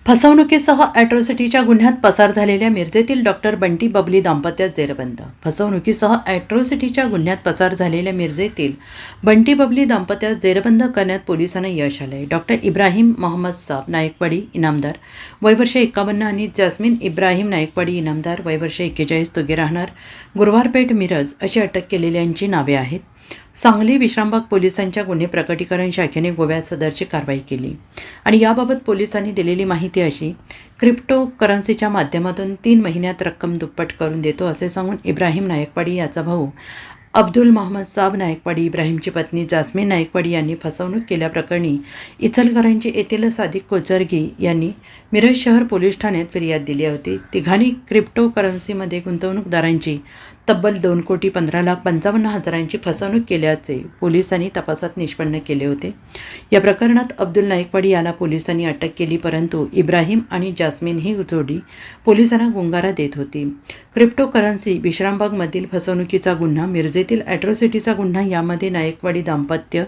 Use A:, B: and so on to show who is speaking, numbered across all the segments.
A: फसवणुकीसह अॅट्रॉसिटीच्या गुन्ह्यात पसार झालेल्या मिरजेतील डॉक्टर बंटी बबली दाम्पत्यात जेरबंद. फसवणुकीसह अॅट्रॉसिटीच्या गुन्ह्यात पसार झालेल्या मिरजेतील बंटी बबली दाम्पत्यात जेरबंद करण्यात पोलिसांना यश आले. डॉक्टर इब्राहिम मोहम्मद साब नायकवाडी इनामदार वय वर्ष 51 आणि जास्मिन इब्राहिम नायकवाडी इनामदार वय वर्ष 41 दोघे राहणार गुरुवारपेठ मिरज अशी अटक केलेल्यांची नावे आहेत. सांगली विश्रामबाग पोलिसांच्या गुन्हे प्रकटीकरण शाखेने गोव्यात सदरची कारवाई केली आणि याबाबत पोलिसांनी दिलेली माहिती अशी: क्रिप्टो करन्सीच्या माध्यमातून 3 महिन्यात रक्कम दुप्पट करून देतो असे सांगून इब्राहिम नायकवाडी याचा भाऊ अब्दुल मोहम्मद साब नायकवाडी, इब्राहिमची पत्नी जास्मिन नायकवाडी यांनी फसवणूक केल्याप्रकरणी इचलकरंजी येथील सादिक कोचरगी यांनी मिरज शहर पोलीस ठाण्यात फिर्याद दिली होती. तिघांनी क्रिप्टो करन्सीमध्ये गुंतवणूकदारांची तब्बल 2,15,55,000ची फसवणूक केल्याचे पोलिसांनी तपासात निष्पन्न केले होते. या प्रकरणात अब्दुल नायकवाडी याला पोलिसांनी अटक केली, परंतु इब्राहिम आणि जास्मिन ही जोडी पोलिसांना गुंगारा देत होती. क्रिप्टो करन्सी, विश्रामबागमधील फसवणुकीचा गुन्हा, मिरजेतील अॅट्रॉसिटीचा गुन्हा यामध्ये नायकवाडी दाम्पत्य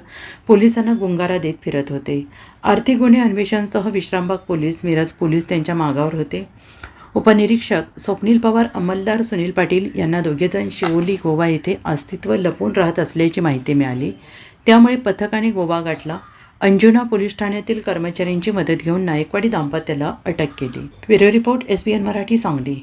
A: पोलिसांना गुंगारा देत फिरत होते. आर्थिक गुन्हे अन्वेषणसह विश्रामबाग पोलीस, मिरज पोलीस त्यांच्या मागावर होते. उपनिरीक्षक स्वप्नील पवार, अंमलदार सुनील पाटील यांना दोघेजण शिवोली, गोवा येथे अस्तित्व लपून राहत असल्याची माहिती मिळाली. त्यामुळे पथकाने गोवा गाठला. अंजुना पोलीस ठाण्यातील कर्मचाऱ्यांची मदत घेऊन नायकवाडी दाम्पत्याला अटक केली. Bureau report, SBN Marathi, Sangli.